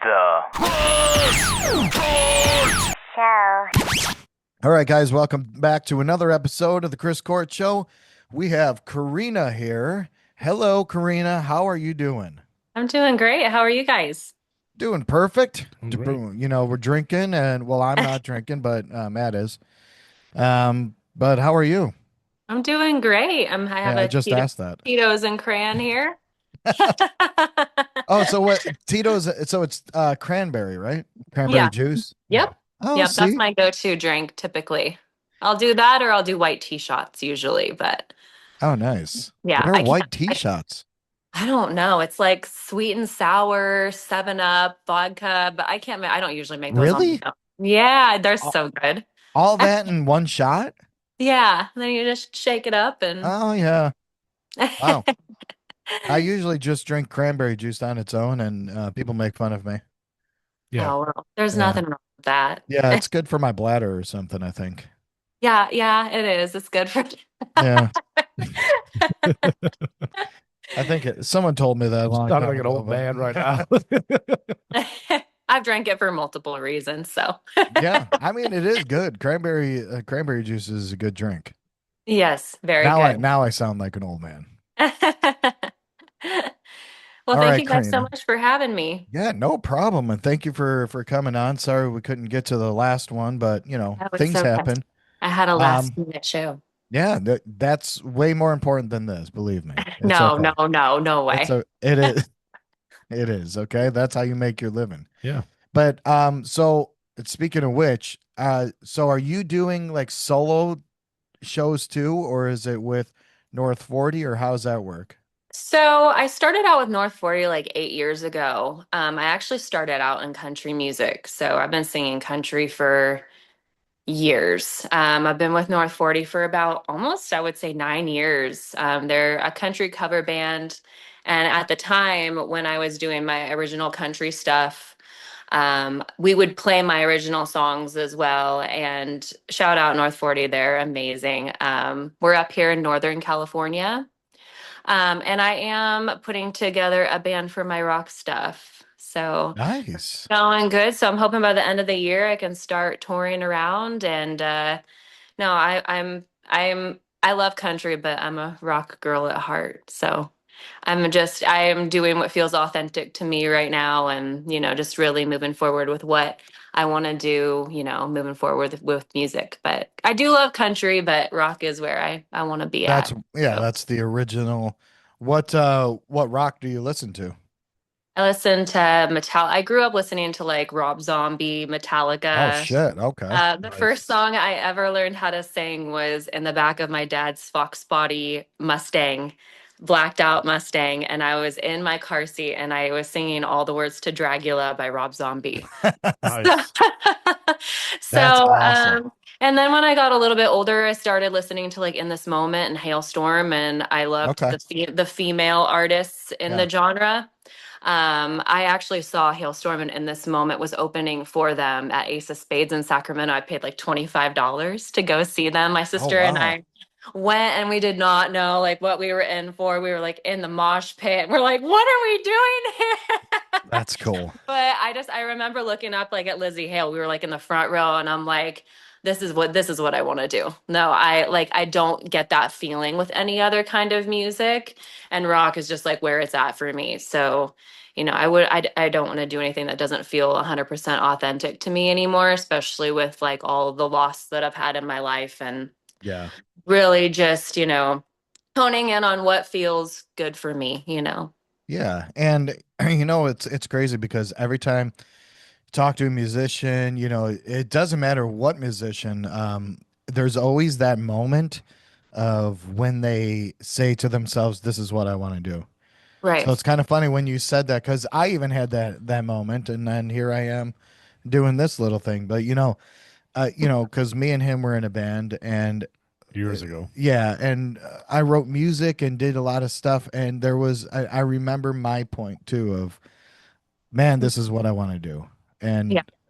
Show. All right, guys, welcome back to another episode of the Chris Court Show. We have Kerina here. Hello, Kerina. How are you doing? I'm doing great. How are you guys? Doing perfect. Great. You know, we're drinking, and well, I'm not drinking, but Matt is. But how are you? I'm doing great. I have Yeah, I a just asked that. Tito's and crayon here. Oh, so what? Tito's. So it's cranberry, right? Cranberry Yeah. juice. Yep. Oh, Yep. That's see. my go-to drink typically. I'll do that or I'll do white tea shots usually, but Oh, nice. yeah, What are I can't. white tea shots? I don't know. It's like sweet and sour, 7 Up, vodka, but I don't usually make those on Really? my own. Yeah, they're All, so good. all that in one shot? Yeah, and then you just shake it up and Oh, yeah. Wow. I usually just drink cranberry juice on its own, and people make fun of me. Yeah. oh, well, there's Yeah. nothing wrong with that. Yeah, it's good for my bladder or something, I think. Yeah, it is. It's good for Yeah. Someone told me that a long Sounding time like an ago, old but- man right now. I've drank it for multiple reasons, so Yeah, I mean it is good. Cranberry juice is a good drink. yes, very Now I good. now I sound like an old man. Well, All thank right, you guys so Karina. much for having me. Yeah, no problem. And thank you for coming on. Sorry we couldn't get to the last one, but you know, That was things so fun. happen. I had a last Um, minute show. yeah, that's way more important than this, believe me. It's No, okay. no way. It is. It is, okay? That's how you make your living. Yeah. But so speaking of which, so are you doing like solo shows too, or is it with North 40, or how's that work? So I started out with North 40 like 8 years ago. I actually started out in country music. So I've been singing country for years. I've been with North 40 for about almost, I would say, 9 years. They're a country cover band. And at the time when I was doing my original country stuff, we would play my original songs as well. And shout out North 40, they're amazing. We're up here in Northern California. And I am putting together a band for my rock stuff. So Nice. going good. So I'm hoping by the end of the year I can start touring around. And no, I love country, but I'm a rock girl at heart. So I am doing what feels authentic to me right now, and just really moving forward with what I want to do. Moving forward with music. But I do love country, but rock is where I want to be That's at. yeah, So that's the original. What rock do you listen to? I listen to Metal. I grew up listening to like Rob Zombie, Oh Metallica. shit. Okay. The Nice. first song I ever learned how to sing was in the back of my dad's Fox Body Mustang, blacked out Mustang, and I was in my car seat and I was singing all the words to Dragula by Rob Zombie. Nice. So, That's awesome. and then when I got a little bit older, I started listening to like In This Moment and Hailstorm, and I loved Okay. the female artists in Yeah. the genre. I actually saw Hailstorm and In This Moment was opening for them at Ace of Spades in Sacramento. I paid like $25 to go see them. My Oh sister and wow. I went and we did not know like what we were in for. We were like in the mosh pit. We're like, what are we doing here? That's cool. But I remember looking up like at Lizzie Hale. We were like in the front row and I'm like, this is what I want to do. No, I don't get that feeling with any other kind of music, and rock is just like where it's at for me. So, I don't want to do anything that doesn't feel 100% authentic to me anymore, especially with like all the loss that I've had in my life, and Yeah. really just, honing in on what feels good for me. Yeah. And it's crazy because every time talk to a musician, it doesn't matter what musician, there's always that moment of when they say to themselves, this is what I want to do. So Right. it's kind of funny when you said that, because I even had that moment, and then here I am doing this little thing. But because me and him were in a band, and Years ago. yeah, and I wrote music and did a lot of stuff, and I remember my point too of, man, this is what I want to do. Yeah.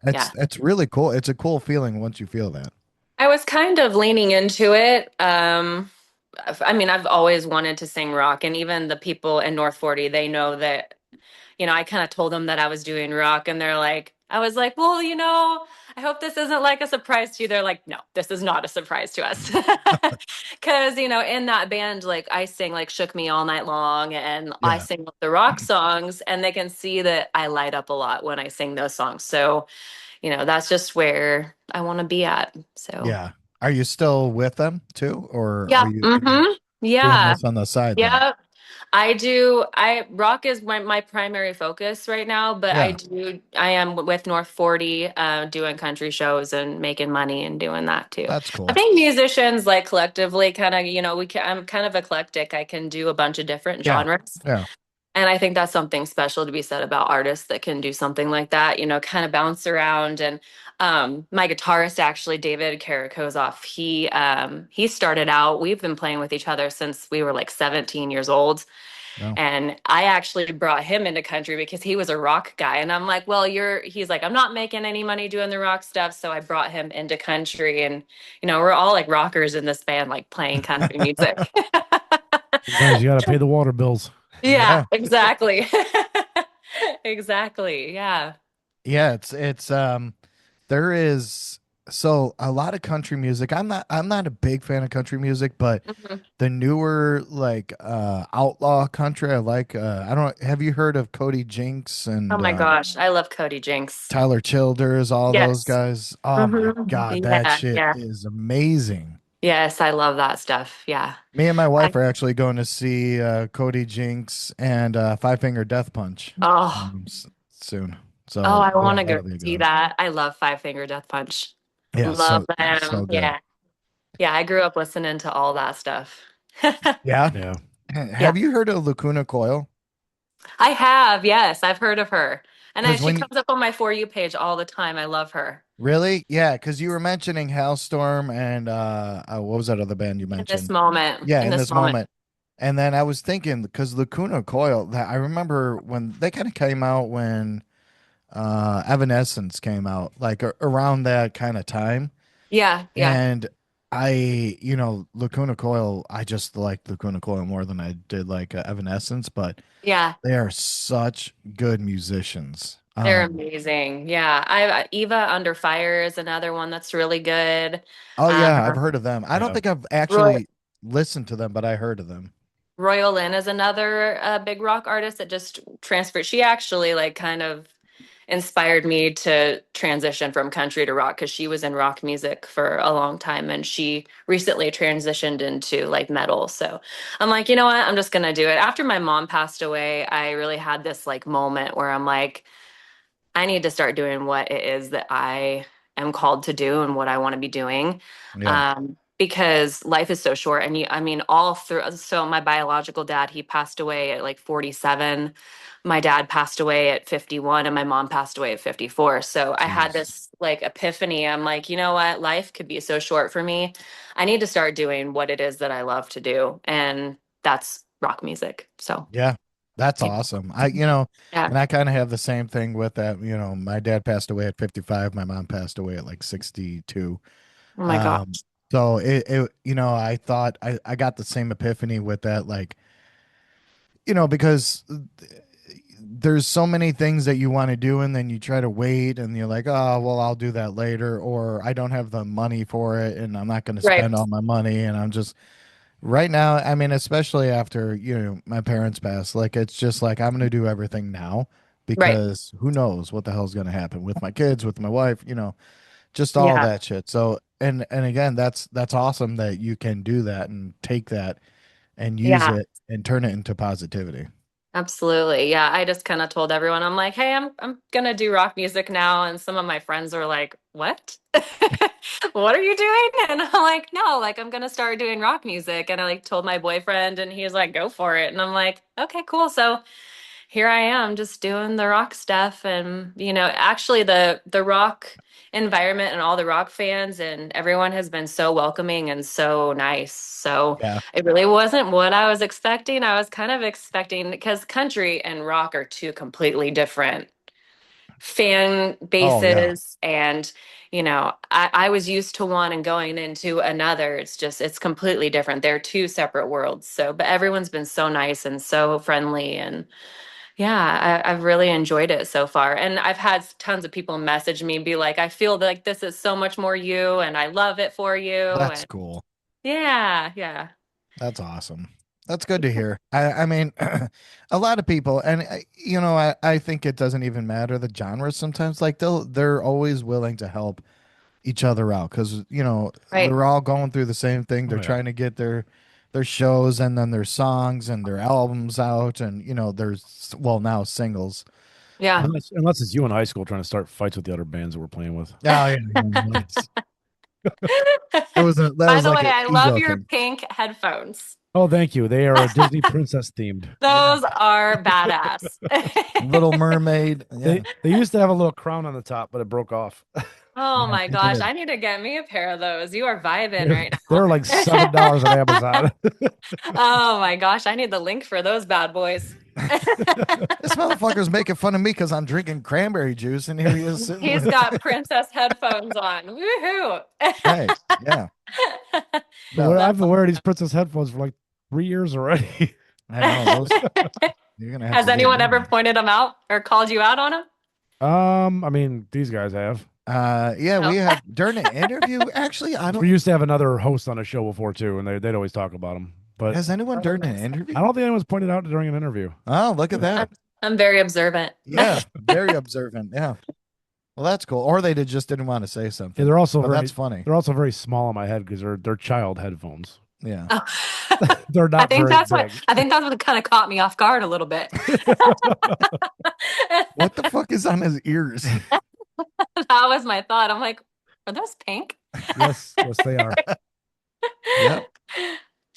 And Yeah. it's really cool. It's a cool feeling once you feel that. I was kind of leaning into it. I mean, I've always wanted to sing rock, and even the people in North 40, they know that, I kind of told them that I was doing rock, and they're like, I was like, well, I hope this isn't like a surprise to you. They're like, no, this is not a surprise to us. Because, in that band, like I sing like Shook Me All Night Long and I Yeah. sing the rock songs, and they can see that I light up a lot when I sing those songs. So, that's just where I want to be at. So, Yeah. Are you still with them too, or are yeah. you Mm-hmm. doing Yeah. this on the side then? Yeah. I do. Rock is my primary focus right now, but Yeah, I am with North 40, doing country shows and making money and doing that too. that's I cool. think musicians like collectively kind of, I'm kind of eclectic. I can do a bunch of different Yeah. genres. Yeah. And I think that's something special to be said about artists that can do something like that, kind of bounce around. And my guitarist, actually, David Karakozov, he started out, we've been playing with each other since we were like 17 years old. No. And I actually brought him into country because he was a rock guy. And I'm like, well, he's like, I'm not making any money doing the rock stuff. So I brought him into country. And, we're all like rockers in this band, like playing country music. Sometimes you got to pay the water bills. Yeah, Yeah. exactly. Exactly. Yeah. Yeah, it's there is so a lot of country music. I'm not a big fan of country music, but Mhm. the newer like outlaw country I like I don't have you heard of Cody Jinks Oh and my gosh, I love Cody Jinks. Tyler Childers, all those Yes. guys? Oh my God, that Yeah, shit yeah. is amazing. Yes, I love that stuff. Yeah. Me and my I, wife are actually going to see Cody Jinks and Five Finger Death Punch oh, soon. oh, So I yeah, want to go that'll be see good. that. I love Five Finger Death Punch. Yeah, Love so them. good. Yeah. Yeah, I grew up listening to all that stuff. Yeah. Yeah. Yeah. Have you heard of Lacuna Coil? I have. Yes, I've heard of her. And Because she when comes up on my For You page all the time. I love her. really, yeah, because you were mentioning Hellstorm and what was that other band you In this mentioned? moment. Yeah, In in this this moment. moment. And then I was thinking because Lacuna Coil, that I remember when they kind of came out when Evanescence came out, like around that kind of time. Yeah, yeah, And Lacuna Coil, I just liked Lacuna Coil more than I did like Evanescence, but yeah. they are such good musicians. They're amazing. Yeah. Eva Under Fire is another one that's really good. Oh yeah, I've Um, heard of them. I don't Yeah. think I've Roy, actually listened to them, but I heard of them. Royal Lynn is another big rock artist that just transferred. She actually like kind of inspired me to transition from country to rock because she was in rock music for a long time and she recently transitioned into like metal. So I'm like, you know what? I'm just gonna do it. After my mom passed away, I really had this like moment where I'm like, I need to start doing what it is that I am called to do and what I want to be doing. Yeah. Because life is so short. And I mean, all through, so my biological dad, he passed away at like 47. My dad passed away at 51 and my mom passed away at 54. So I had Jeez. this like epiphany. I'm like, you know what? Life could be so short for me. I need to start doing what it is that I love to do. And that's rock music. So, Yeah. That's yeah. awesome. Yeah. And I kind of have the same thing with that. My dad passed away at 55. My mom passed away at like 62. Oh my God. Um, so I thought I got the same epiphany with that, like, because there's so many things that you want to do and then you try to wait and you're like, oh, well, I'll do that later, or I don't have the money for it and I'm not going to Right. spend all my money. And I'm just right now, I mean, especially after, my parents passed, like, it's just like, I'm going to do everything now Right. because who knows what the hell's going to happen with my kids, with my wife, just all Yeah. that shit. So, and again, that's awesome that you can do that and take that and use Yeah. it and turn it into positivity. Absolutely. Yeah, I just kind of told everyone, I'm like, "Hey, I'm gonna do rock music now." And some of my friends were like, "What? What are you doing?" And I'm like, "No, like I'm gonna start doing rock music." And I like told my boyfriend and he was like, "Go for it." And I'm like, "Okay, cool." So here I am just doing the rock stuff and actually the rock environment and all the rock fans and everyone has been so welcoming and so nice. So Yeah. it really wasn't what I was expecting. I was kind of expecting because country and rock are two completely different fan Oh yeah. bases and I was used to one and going into another. It's completely different. They're two separate worlds. So but everyone's been so nice and so friendly and Yeah, I've really enjoyed it so far. And I've had tons of people message me and be like, I feel like this is so much more you and I love it for you. That's And cool. yeah, yeah. That's awesome. That's good to hear. I mean, a lot of people, and I think it doesn't even matter the genre sometimes. Like they're always willing to help each other out because Right. they're all going through the same thing. They're Oh yeah. trying to get their shows and then their songs and their albums out, and there's well now singles. Yeah. Unless it's you in high school trying to start fights with the other bands that we're playing with. Oh yeah, yeah, that By was the like way, an I love ego your thing. pink headphones. Oh, thank you. They are Disney princess themed. Yeah, Those are badass. Little Mermaid. Yeah, They used to have a little crown on the top, but it broke off. Oh yeah, my they gosh, did. I need to get me a pair of those. You are vibing They're right they're like now. $7 on Amazon. Oh my gosh, I need the link for those bad boys. This motherfucker's making fun of me because I'm drinking cranberry juice, and here he is sitting He's with. got princess headphones on. Woohoo! Right. Yeah. No, I've That's been wearing these princess headphones for like 3 years already. I know those. You're gonna have Has to get anyone new ever ones. pointed them out or called you out on them? I mean, these guys have. Yeah, we No. have during the interview. Actually, I don't. We used to have another host on a show before too, and they'd always talk about them. But Has anyone Oh, during an nice. I interview? don't think anyone's pointed out during an interview. Oh, look at I'm, that. I'm very observant. Yeah, very observant. Yeah. Well, that's cool. Or they just didn't want to say Yeah, something. But that's funny. they're also very small on my head because they're child headphones. Yeah. Oh. They're not very big. I think that's what kind of caught me off guard a little bit. What the fuck is on his ears? That was my thought. I'm like, are those pink? Yes, yes, they are. Yep.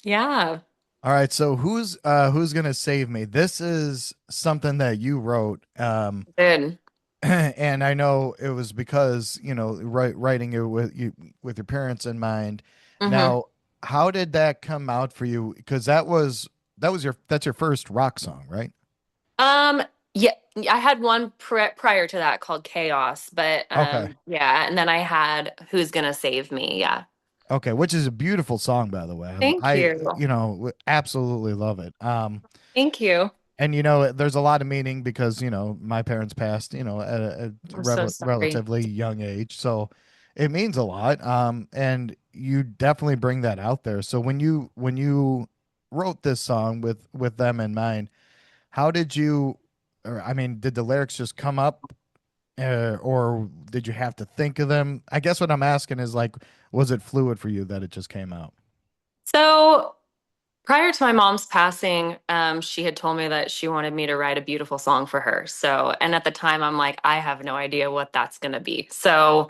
Yeah. All right. So who's gonna save me? This is something that you wrote. Good. And I know it was because writing it with with your parents in mind. hmm Now, how did that come out for you? Because that's your first rock song, right? Um, yeah, I had one prior to that called Chaos, but Okay, yeah, and then I had Who's Gonna Save Me? Yeah. okay, which is a beautiful song, by the way. Thank I you. absolutely love it. Thank you. And there's a lot of meaning because my parents passed at a I'm so sorry. relatively young age, so it means a lot. And you definitely bring that out there. So when you wrote this song with them in mind, how did you, or I mean, did the lyrics just come up, or did you have to think of them? I guess what I'm asking is like, was it fluid for you that it just came out? So prior to my mom's passing, she had told me that she wanted me to write a beautiful song for her. So, and at the time, I'm like, I have no idea what that's gonna be. So,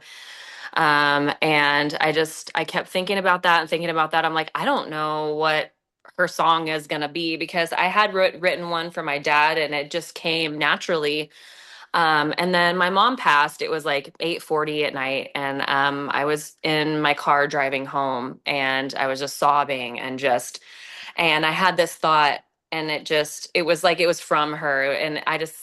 and I kept thinking about that and thinking about that. I'm like, I don't know what her song is gonna be because I had written one for my dad and it just came naturally. And then my mom passed. It was like 8:40 at night, and I was in my car driving home, and I was just sobbing and I had this thought, and it was like it was from her, and I just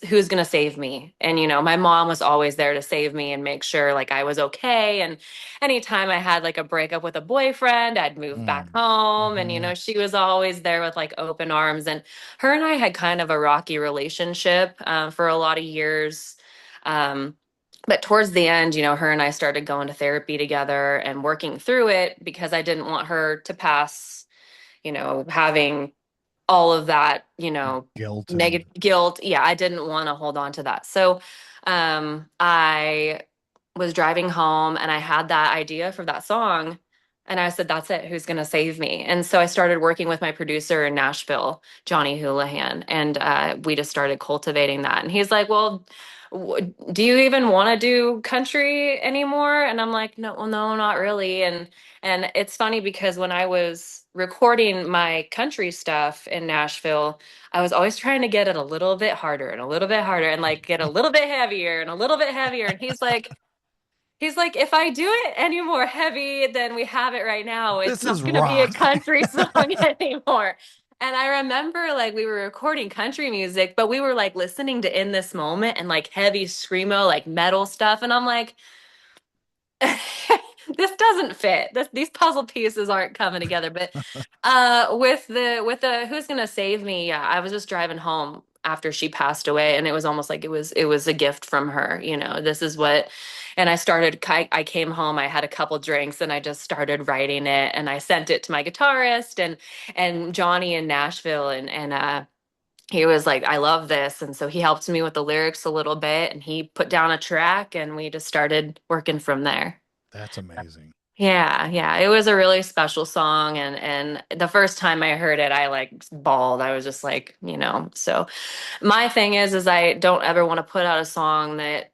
who's gonna save me? And my mom was always there to save me and make sure like I was okay. And anytime I had like a breakup with a boyfriend, I'd move back Mm. home, and Hmm. she was always there with like open arms. And her and I had kind of a rocky relationship for a lot of years. Um, but towards the end, her and I started going to therapy together and working through it because I didn't want her to pass, having all of that, Guilt and negative guilt. Yeah, I didn't want to hold on to that. So I was driving home and I had that idea for that song. And I said, that's it. Who's going to save me? And so I started working with my producer in Nashville, Johnny Houlihan. And we just started cultivating that. And he's like, well, do you even want to do country anymore? And I'm like, no, well, no, not really. And it's funny because when I was recording my country stuff in Nashville, I was always trying to get it a little bit harder and a little bit harder and like get a little bit heavier and a little bit heavier. And he's like, if I do it any more heavy than we have it right now, it's this is not going to be a rock. country song anymore. And I remember like we were recording country music, but we were like listening to In This Moment and like heavy screamo, like metal stuff. And I'm like, this doesn't fit. These puzzle pieces aren't coming together. But with the Who's Gonna Save Me, yeah, I was just driving home after she passed away, and it was almost like it was a gift from her. This is what, and I came home, I had a couple drinks, and I just started writing it, and I sent it to my guitarist and Johnny in Nashville, and he was like, I love this. And so he helped me with the lyrics a little bit, and he put down a track, and we just started working from there. That's amazing. Yeah, yeah. It was a really special song, and the first time I heard it, I like bawled. I was just like, so my thing is I don't ever want to put out a song that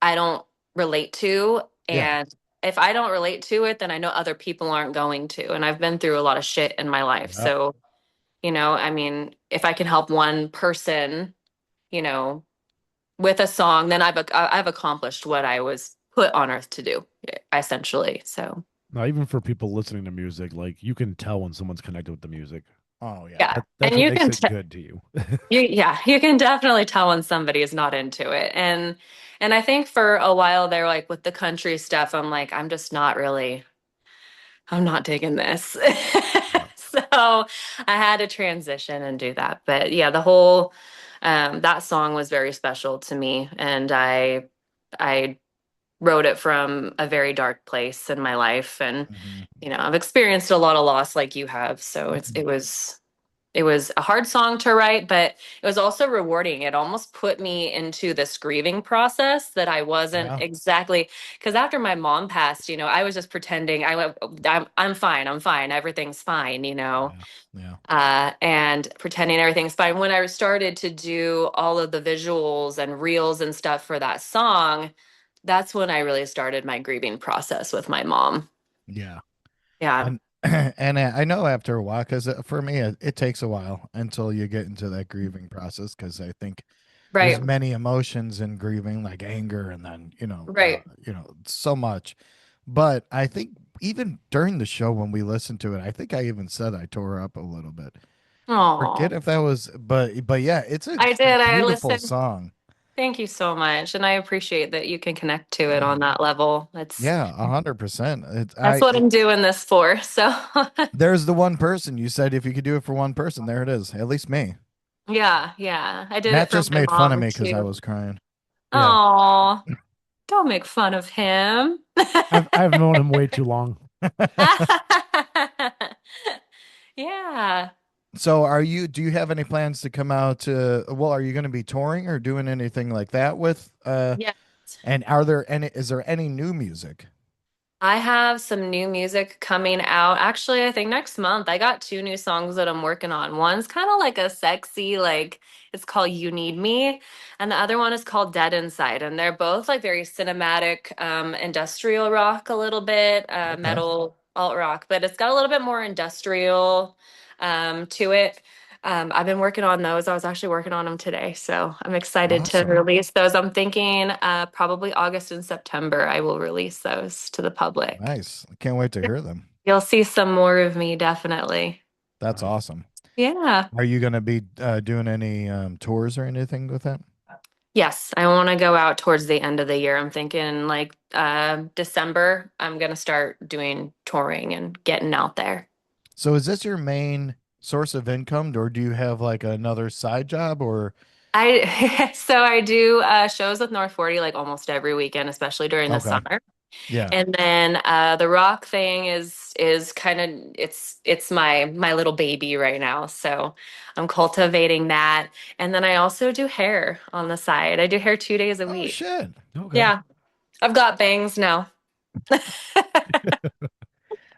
I don't relate to. Yeah. And if I don't relate to it, then I know other people aren't going to. And I've been through a lot of shit in my life. Yep. So, I mean, if I can help one person, you know, with a song, then I've accomplished what I was put on earth to do, essentially. So, Now, even for people listening to music, like you can tell when someone's connected with the music. Oh yeah. yeah. That's And what you makes can it good to you. you can definitely tell when somebody is not into it. And I think for a while there, like with the country stuff, I'm like, I'm not digging this. Yeah. So I had to transition and do that. But yeah, the whole that song was very special to me, and I wrote it from a very dark place in my life, and Hmm. I've experienced a lot of loss like you have, so it was a hard song to write, but it was also rewarding. It almost put me into this grieving process that I wasn't Yeah. exactly, because after my mom passed, I was just pretending I'm fine, I'm fine, everything's fine, Yeah. Yeah. and pretending everything's fine. When I started to do all of the visuals and reels and stuff for that song, that's when I really started my grieving process with my mom. Yeah. Yeah, And and I know after a while, because for me, it takes a while until you get into that grieving process. Because I think there's right, many emotions in grieving, like anger, and then right. so much. But I think even during the show when we listened to it, I think I even said I tore up a little bit. I forget Oh, if that was, but yeah, it's a I did. I beautiful listened. song. Thank you so much. And I appreciate that you can connect to it on Mm. that level. Yeah, 100%. That's what I'm doing this for. So There's the one person you said if you could do it for one person, there it is. At least me. yeah, yeah. I did it Matt for just my made fun of mom me because I too. was crying. Yeah. Oh, don't make fun of him. I've known him way too long. Yeah. So do you have any plans to come out to, well, are you going to be touring or doing anything like that with, Yeah. and is there any new music? I have some new music coming out. Actually, I think next month I got two new songs that I'm working on. One's kind of like a sexy, like it's called You Need Me, and the other one is called Dead Inside. And they're both like very cinematic, industrial rock a little bit, Okay. metal, alt rock, but it's got a little bit more industrial to it. I've been working on those. I was actually working on them today, so I'm excited to Awesome. release those. I'm thinking probably August and September I will release those to the public. Nice. I can't wait to hear them. You'll see some more of me, definitely. That's Nice. awesome. Yeah. Are you going to be doing any tours or anything with that? Yes, I want to go out towards the end of the year. I'm thinking like December, I'm gonna start doing touring and getting out there. So is this your main source of income, or do you have like another side job or? I do shows with North 40 like almost every weekend, especially during the Okay. summer. Yeah. And then the rock thing is kind of it's my little baby right now. So I'm cultivating that. And then I also do hair on the side. I do hair 2 days a Oh week. shit. Okay. Yeah, I've got bangs now.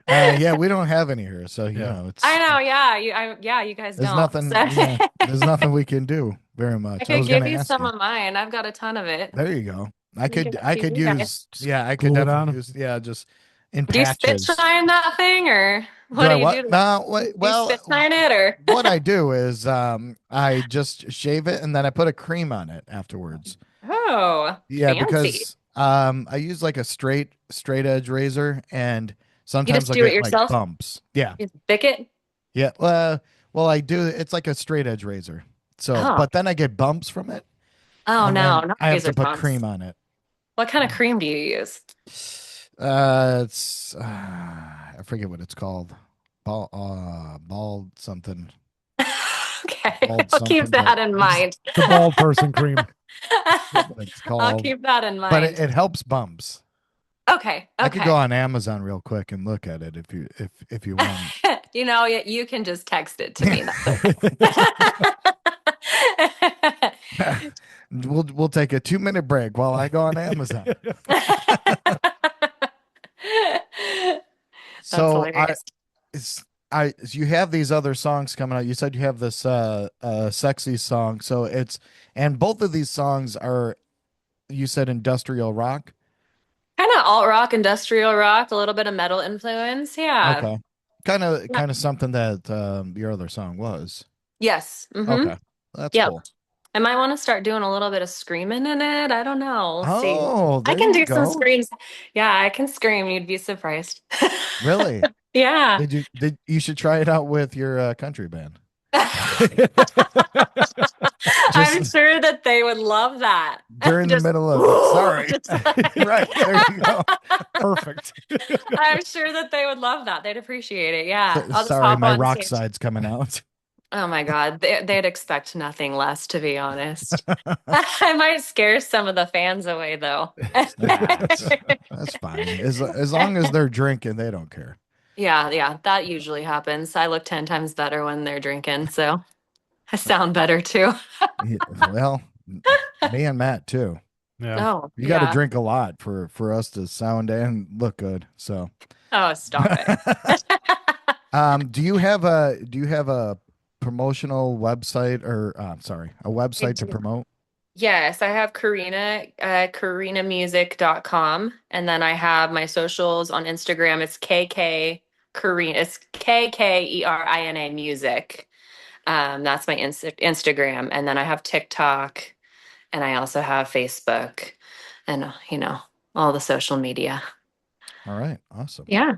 Yeah, we don't have any here, so Yeah. I it's know, yeah, yeah, you guys there's don't. nothing. So Yeah, there's nothing we can do very I much. I could was gonna give you ask some you. of mine. I've got a ton of it. There you go. You can I give could you guys. use. Just Yeah, I could glue it definitely on. use. Yeah, just in Do you spit patches. shine that thing, or Do what do I you what? do? No. Do Wait, you well, spit shine it, or? what I do is I just shave it and then I put a cream on it afterwards. Oh, Yeah, fancy. because I use like a straight edge razor and You sometimes just I'll do it get like yourself? bumps. Yeah. You pick it? Yeah. Well, I do. It's like a straight edge razor. So, Oh, but then I get bumps from it, oh and no, then not I have to razor put bumps. cream on it. What kind of cream do you use? It's I forget what it's called. Ball something. Okay, Called I'll keep something, but that in mind. The bald person cream. what it's I'll called. keep that in But mind. it helps bumps. Okay, I could go okay. on Amazon real quick and look at it if you want. You know, you can just text it to me. That's okay. We'll take a 2-minute break while I go on Amazon. That's So hilarious. you have these other songs coming out. You said you have this sexy song. So it's and both of these songs are you said industrial rock. Kind of alt rock, industrial rock, a little bit of metal influence. Yeah. Okay. Kind of Yeah. kind of something that your other song was. Yes. Mm-hmm. Okay. That's Yep. cool. I might want to start doing a little bit of screaming in it. I don't know. We'll see. Oh, I there can you do some go. screams. Yeah, I can scream. You'd be surprised. Really? Yeah. Did you should try it out with your country band. I'm Just sure that they would love that. during the Just, middle of it. "Whoa," Sorry. just Right. There you go. Perfect. I'm sure that they would love that. They'd appreciate it. Yeah. I'll just Sorry, hop my on rock stage. side's coming out. Oh my God. They'd expect nothing less, to be honest. I might scare some of the fans away, though. Nah, that's fine. As long as they're drinking, they don't care. Yeah, yeah, that usually happens. I look 10 times better when they're drinking, so I sound better too. Yeah, well, me and Matt too. Yeah. Oh, You got to yeah. drink a lot for us to sound and look good. So, Oh, stop it. do you have a promotional website or sorry, a I website to do. promote? Yes, I have Kerina, KerinaMusic.com. And then I have my socials on Instagram. It's KK Kerina. It's KKERINA Music. That's my Instagram. And then I have TikTok and I also have Facebook and, all the social media. All right, awesome. Yeah.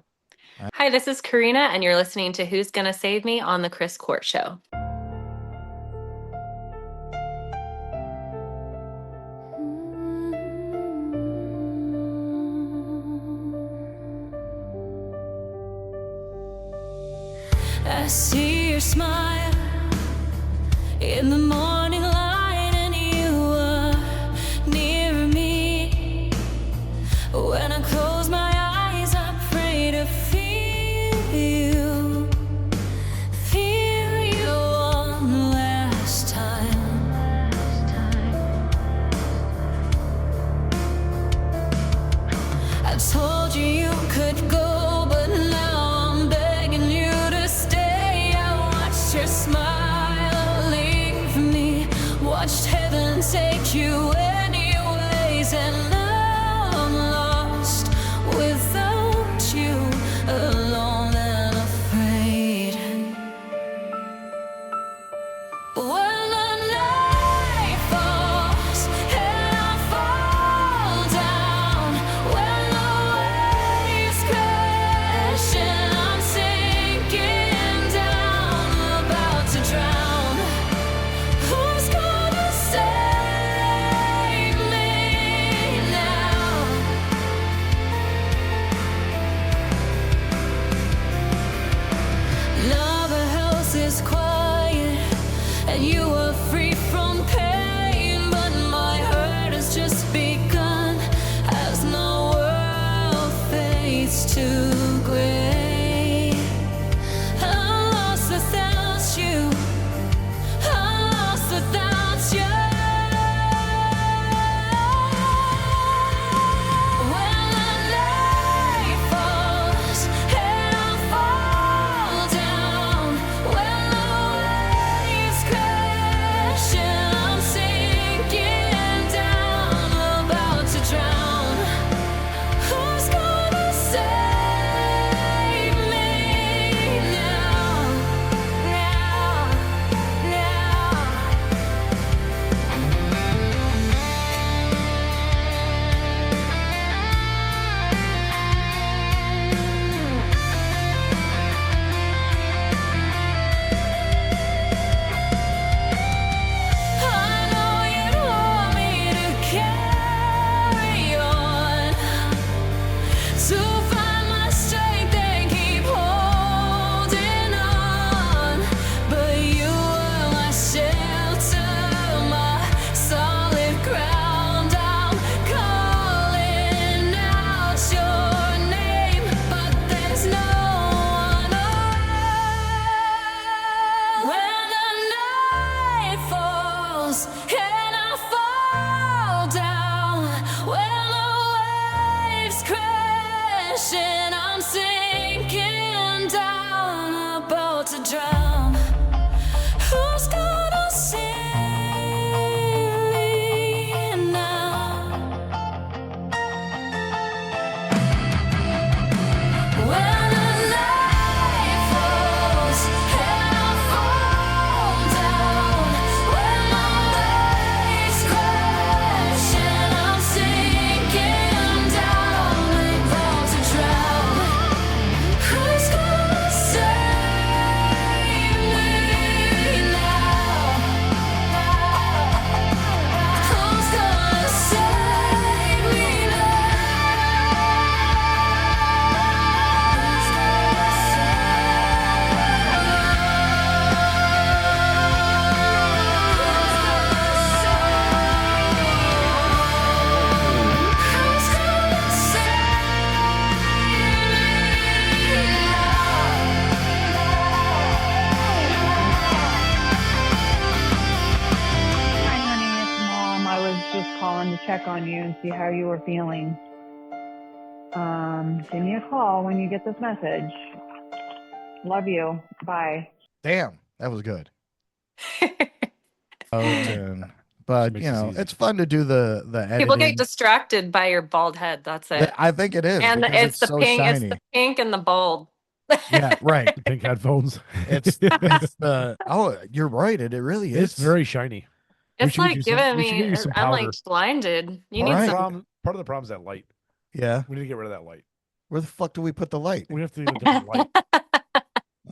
I- Hi, this is Karina, and you're listening to Who's Gonna Save Me on the Chris Court Show. I see your smile in the morning light, and you are near me. When I close my eyes, I pray to feel you one last time. I told you you could go, but now I'm begging you to stay. I watched your smile leave me. down when the waves crash and I'm sinking down, about to drown. Who's gonna save me now? When the night falls and I fall down, when the waves crash and I'm sinking down, about to drown. Who's gonna save me now? Who's gonna save me Hi, honey, it's Mom. I was just calling to check on you and see how you were feeling. Give me a call when you get this message. Love you. Bye. Damn, that was good. But Makes you this know, easy. it's fun to do the editing. People get distracted by your bald head. That's it. I think it is And because it's the so pink. shiny. It's the pink and the bald. Yeah, right. The pink headphones. It's the oh, you're right. It really is. It's very shiny. It's like giving we should me. give you some I'm powder. like blinded. You All need right. some. Part of the problem is that light. Yeah. We need to get rid of that light. Where the fuck do we put the light? We have to get a different light.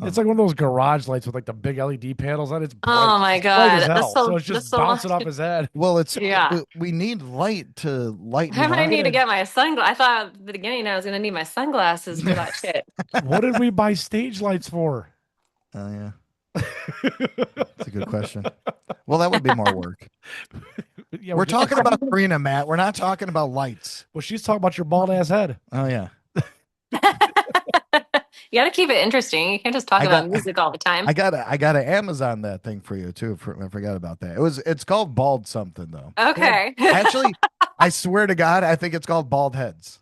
It's like one of those garage lights with like the big LED panels on it. It's bright. Oh my It's bright as God. hell. This'll- So it's just this'll- bouncing off his head. Well, it's Yeah. we need light to lighten. I might up. need to get my sunglasses. I thought at the beginning I was going to need my sunglasses for that shit. What did we buy stage lights for? Oh yeah, that's a good question. Well, that would be more work. Yeah, We're talking about Kerina, Matt. We're not talking about lights. Well, she's talking about your bald ass head. Oh yeah. You got to keep it interesting. You can't just talk I about got- music all the time. I gotta Amazon that thing for you too. I forgot about that. It's called bald something though. Okay. Actually, I swear to God, I think it's called bald heads.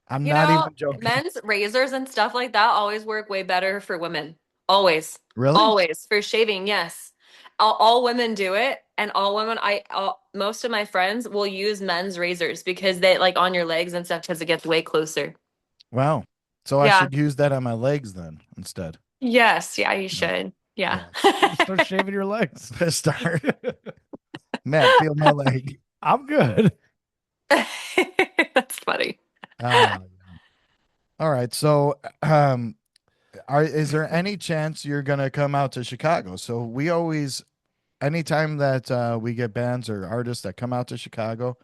I'm You not know, even joking. men's razors and stuff like that always work way better for women. Always. Really? Always. For shaving, yes. All women do it. And all women, most of my friends will use men's razors because they like on your legs and stuff because it gets way closer. Wow. So I Yeah. should use that on my legs then instead. Yes. Yeah, you should. Yeah. Start shaving your legs. Start. Matt, feel my leg. I'm good. That's funny. All right. So, is there any chance you're gonna come out to Chicago? So we always, anytime that we get bands or artists that come out to Chicago,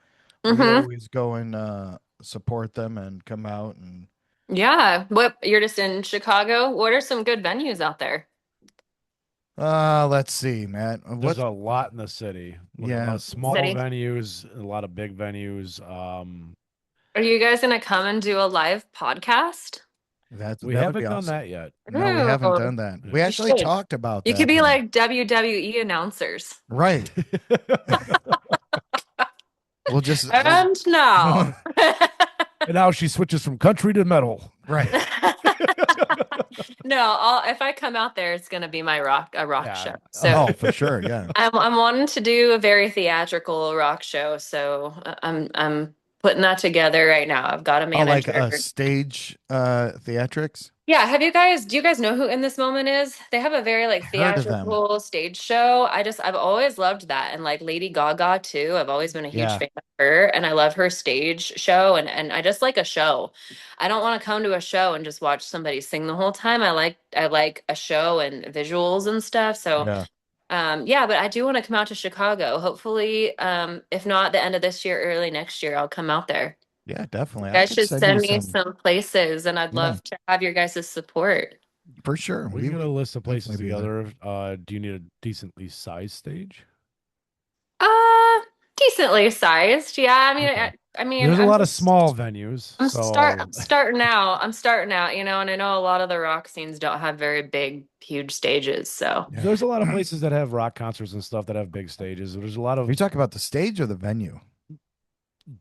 we Mhm. always go and support them and come out and. Yeah. You're just in Chicago? What are some good venues out there? Let's see, Matt. There's a lot in the city. Yeah. Small City. venues, a lot of big venues. Are you guys going to come and do a live podcast? We that would haven't be done awesome. that yet. No, we haven't Ooh. done that. Yeah. We You actually should. talked about You that. could be huh? like WWE announcers. Right. We'll just And now. And now she switches from country to metal. right. No, if I come out there, it's going to be a rock Yeah. show. So Oh, for sure. Yeah. I'm wanting to do a very theatrical rock show. So I'm putting that together right now. I've got a Oh, like manager. a stage theatrics. Yeah, do you guys know who In This Moment is? They have a very like Heard of them. theatrical stage show. I've always loved that. And like Lady Gaga too. I've always been a huge Yeah. fan of her and I love her stage show and I just like a show. I don't want to come to a show and just watch somebody sing the whole time. I like a show and visuals and stuff. So Yeah. but I do want to come out to Chicago. Hopefully, if not the end of this year, early next year, I'll come out there. Yeah, definitely. You guys could should send you me some places, and I'd Yeah. love to have your guys' support. for sure. We can get a list of places definitely be there. together. Do you need a decently sized stage? Decently sized. Yeah, I mean, Okay. I mean, There's a I'm lot of just- small venues. I'm so starting out. I'm starting out, and I know a lot of the rock scenes don't have very big, huge stages. So Yeah. there's a lot of places that have rock concerts and stuff that have big stages. There's a lot Are of you talking about the stage or the venue?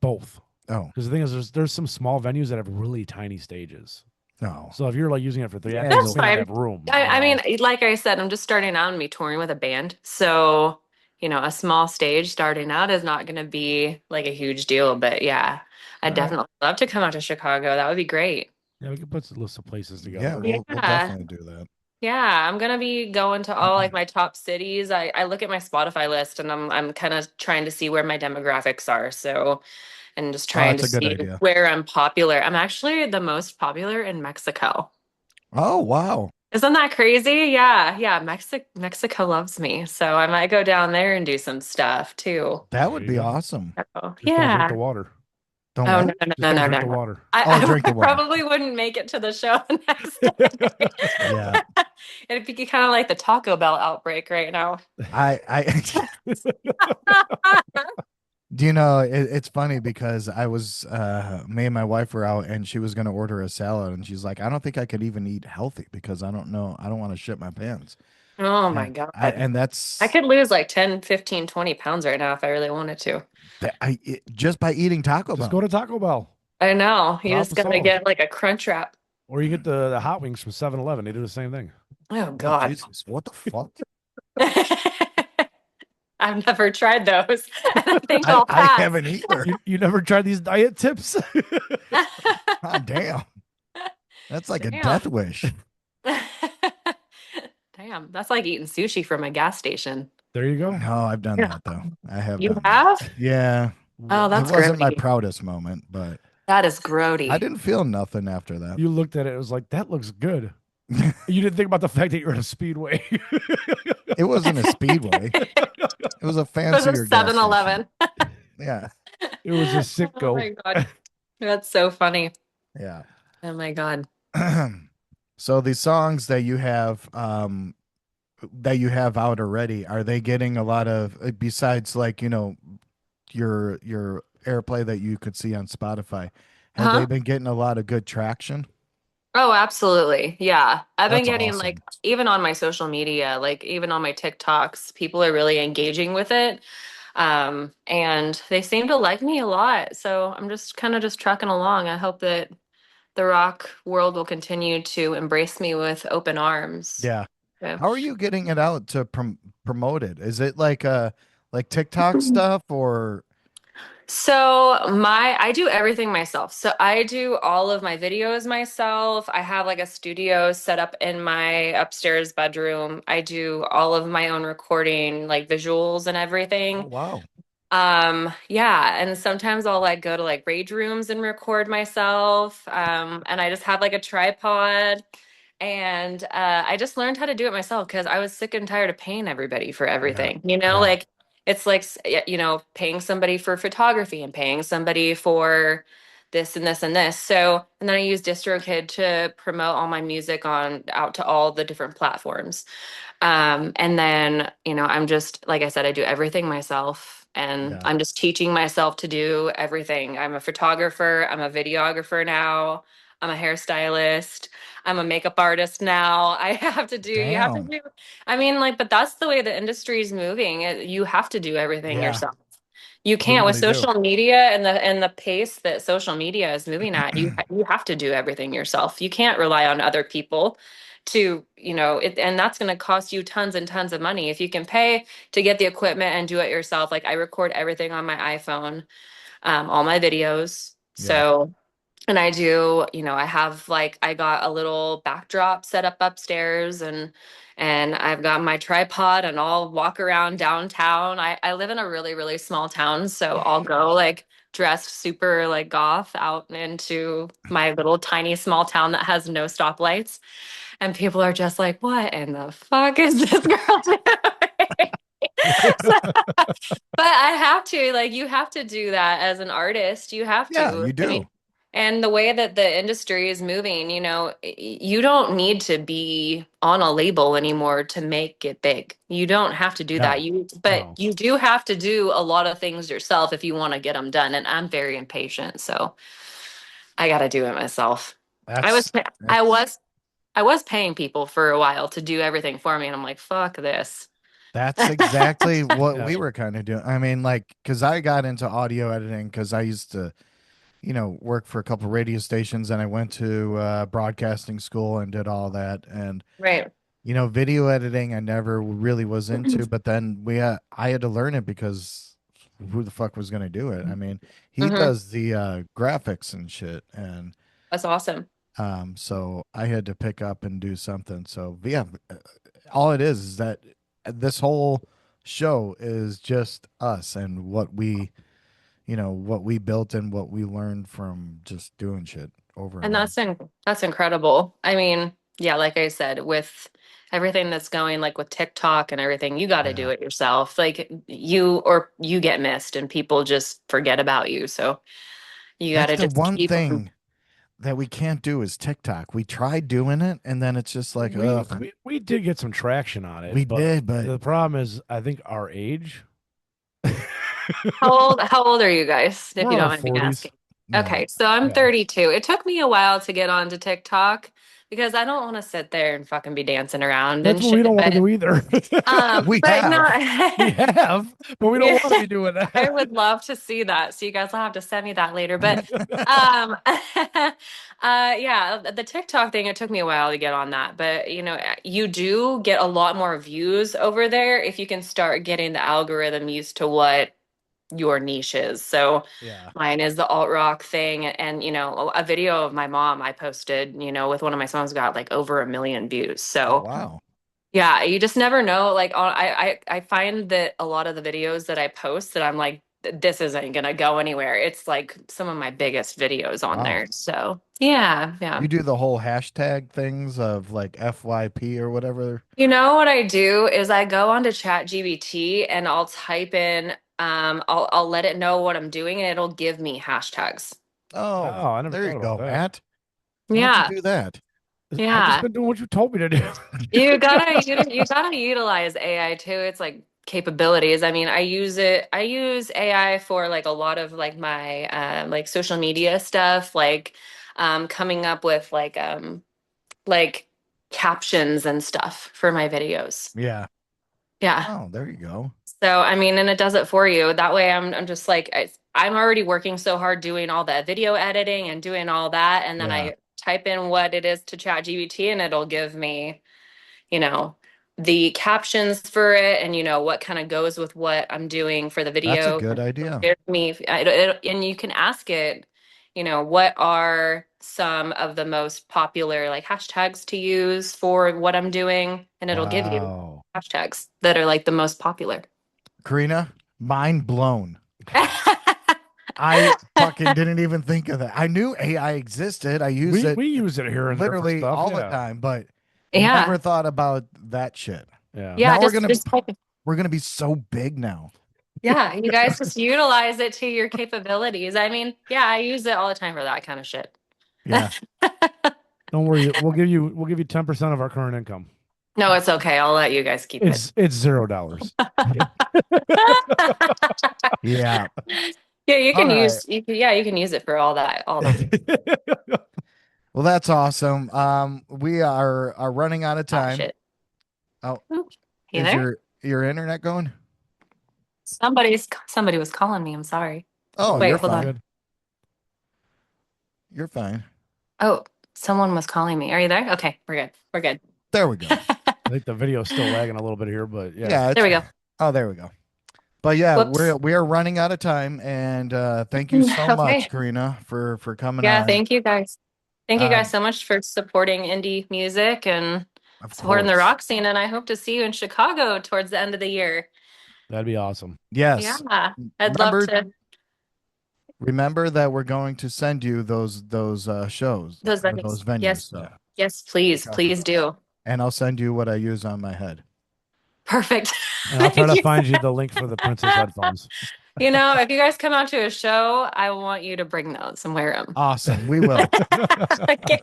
both. Oh, Because the thing is, there's some small venues that have really tiny stages. no. So if you're like using it for 3 Yeah, acts, you you That's may not fine. have room. I mean, like I said, I'm just starting out and be touring with a band. So, a small stage starting out is not going to be like a huge deal. But yeah, I'd All right. definitely love to come out to Chicago. That would be great. Yeah, we could put a list of places together. Yeah, we'll Yeah. definitely do that. Yeah, I'm gonna be going to all like my top cities. I look at my Spotify list and I'm kind of trying to see where my demographics are. So, and just Oh, trying that's to a good see idea. where I'm popular. I'm actually the most popular in Mexico. Oh, wow. Isn't that crazy? Yeah, yeah. Mexico loves me. So I might go down there and do some stuff too. That There would you be go. awesome. Oh, Just don't drink yeah. the water. Don't Oh, what? no, no, Just no, don't no, drink no, the no. water. Oh, I drink the water. probably wouldn't make it to the show the next day. Yeah. It'd be kind of like the Taco Bell outbreak right now. I do it's funny because I was me and my wife were out and she was gonna order a salad and she's like, I don't think I could even eat healthy because I don't know, I don't want to shit my pants. Oh my And God. and I that's could lose like 10, 15, 20 pounds right now if I really wanted to. just by eating Taco Just Bell. go to Taco Bell. I know. You just Problem gotta solved. get like a crunch wrap. Or you get the hot wings from 7-Eleven. They do the same thing. Oh Oh, God. Jesus, what the fuck? I've never tried those. And I think I'll I pass. haven't either. You never tried these diet tips? God damn. That's like a Damn. death wish. Damn, that's like eating sushi from a gas station. There you go. No, I've done Yeah. that though. I have You done have? that. Yeah. Oh, It that's wasn't my grody. proudest moment, but That is I grody. didn't feel nothing after that. You looked at it. It was like, that looks good. You didn't think about the fact that you're at a speedway. It wasn't a speedway. It was a It was a fancier gas 7-Eleven. station. Yeah. It was a Oh Sitco. my God. That's so funny. Yeah. Oh my God. So the songs that you have out already, are they getting a lot of besides like, your airplay that you could see on Spotify? Have they Huh? been getting a lot of good traction? Oh, absolutely. Yeah. I've been That's getting like, awesome. even on my social media, like even on my TikToks, people are really engaging with it. And they seem to like me a lot. So I'm just kind of just trucking along. I hope that the rock world will continue to embrace me with open arms. Yeah. So, How are you getting it out to promote it? Is it like TikTok stuff or I do everything myself. So I do all of my videos myself. I have like a studio set up in my upstairs bedroom. I do all of my own recording, like visuals and oh everything. wow. Yeah, and sometimes I'll like go to like rage rooms and record myself. And I just have like a tripod and I just learned how to do it myself because I was sick and tired of paying everybody for Yeah. everything. Yeah. Like it's like paying somebody for photography and paying somebody for this and this and this. So, and then I use DistroKid to promote all my music on out to all the different platforms. And then, I'm just, like I said, I do everything myself and Yeah. I'm just teaching myself to do everything. I'm a photographer, I'm a videographer now, I'm a hairstylist, I'm a makeup artist now. You have to Damn. do, I mean, like, but that's the way the industry is moving. You have to do everything Yeah. yourself. You You can't with really do. social media and the pace that social media is moving at. You have to do everything yourself. You can't rely on other people and that's going to cost you tons and tons of money. If you can pay to get the equipment and do it yourself, like I record everything on my iPhone, all my videos. Yeah. So, and I do, I have like I got a little backdrop set up upstairs and I've got my tripod and I'll walk around downtown. I live in a really, really small town, so I'll go like dressed super like goth out into my little tiny small town that has no stoplights. And people are just like, what in the fuck is this girl doing? But I have to, like, you have to do that as an artist. You have Yeah, to. you I mean, do. and the way that the industry is moving, you don't need to be on a label anymore to make it big. You don't have to do that. No. But No. you do have to do a lot of things yourself if you want to get them done. And I'm very impatient, so I got to do it myself. I was, That's I that's was I was paying people for a while to do everything for me, and I'm like, fuck this. That's exactly what Yeah. we were kind of doing. I mean, like, because I got into audio editing because I used to, work for a couple radio stations, and I went to broadcasting school and did all that. And Right. video editing I never really was into, but then I had to learn it because who the fuck was going to do it? I mean, he Hmm. does the graphics and shit, and That's awesome. so I had to pick up and do something. So yeah, all it is that this whole show is just us and what we built and what we learned from just doing shit over And and over. that's incredible. I mean, yeah, like I said, with everything that's going like with TikTok and everything, you got to do Yeah. it yourself. Like you get missed and people just forget about you. So you got That's to the just one keep. thing that we can't do is TikTok. We tried doing it, and then it's just like, We, ugh. we did get some traction on it. We but did, but the problem is, I think our age. How old are you guys, if We're you in don't our mind me 40s. asking? yeah, Okay, so I'm Yeah. 32. It took me a while to get onto TikTok because I don't want to sit there and fucking be dancing around That's and what we shit. don't want to But do either. we but have. We no. have, but we don't Yeah, want to be doing I that. would love to see that. So you guys will have to send me that later. But um yeah, the TikTok thing, it took me a while to get on that. But you do get a lot more views over there if you can start getting the algorithm used to what your niche is. So Yeah. mine is the alt rock thing, and a video of my mom I posted, with one of my songs got like over 1 million views. Oh So wow. yeah, you just never know. Like I find that a lot of the videos that I post that I'm like, this isn't gonna go anywhere. It's like some of my biggest videos on Wow. there. So yeah, yeah. You do the whole hashtag things of like FYP or whatever. You know what I do is I go onto ChatGPT and I'll type in, I'll let it know what I'm doing and it'll give me hashtags. Oh, Oh, I never there you thought about go, that. Matt. Why don't you Yeah, do that? I've just yeah. been doing what you told me to do. You gotta utilize AI too. It's like capabilities. I mean, I use AI for like a lot of like my like social media stuff, like coming up with like captions and stuff for my videos. Yeah. Yeah. Oh, there you go. So, I mean, and it does it for you. That way I'm just like I'm already working so hard doing all that video editing and doing all that, and then Yeah. I type in what it is to ChatGPT and it'll give me, you know, the captions for it and what kind of goes with what I'm doing for the That's a video. good idea. Give me and you can ask it, what are some of the most popular like hashtags to use for what I'm doing, and it'll give you Wow. hashtags that are like the most popular. Karina, mind blown. I fucking didn't even think of that. I knew AI existed. I use we it we use it here and there for literally stuff. all the Yeah. time, but Yeah. never thought about that shit. Yeah. Yeah, Now just type it. we're gonna be so big now. Yeah, you guys just utilize it to your capabilities. I mean, yeah, I use it all the time for that kind of shit. Yeah. Don't worry. We'll give you 10% of our current income. No, it's okay. I'll let you guys keep it. It's $0. Yeah. Yeah, you All can right. you can use it for all that, all that Well, that's awesome. We are running out of time. shit. Oh, Oop, you is there? your internet going? Somebody was calling me. I'm sorry. Oh, Wait, you're hold on. fine. You're fine. Oh, someone was calling me. Are you there? Okay, we're good. We're good. There we go. I think the video's still lagging a little bit here, but yeah. Yeah. There we go. Oh, there we go. But yeah, Whoops. we are running out of time, and thank you so much, Okay. Karina, for coming Yeah, on. thank you guys. Thank you guys Um, so much for supporting indie music and of supporting the course. rock scene. And I hope to see you in Chicago towards the end of the year. That'd be awesome. Yes. Yeah, I'd love Remember to. remember that we're going to send you those shows, Those or venues. those venues. Yes. So, Yes, please. look out for Please those. do. And I'll send you what I use on my head. Perfect. And I'll try Thank to you. find you the link for the Princess headphones. If you guys come out to a show, I want you to bring those and wear them. Awesome. We will. Okay.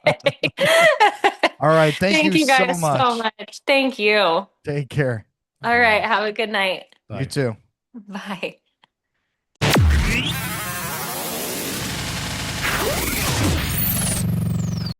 All right. Thank you you so guys much. so much. Thank you. All Take care. right. Have a good night. You too. Bye.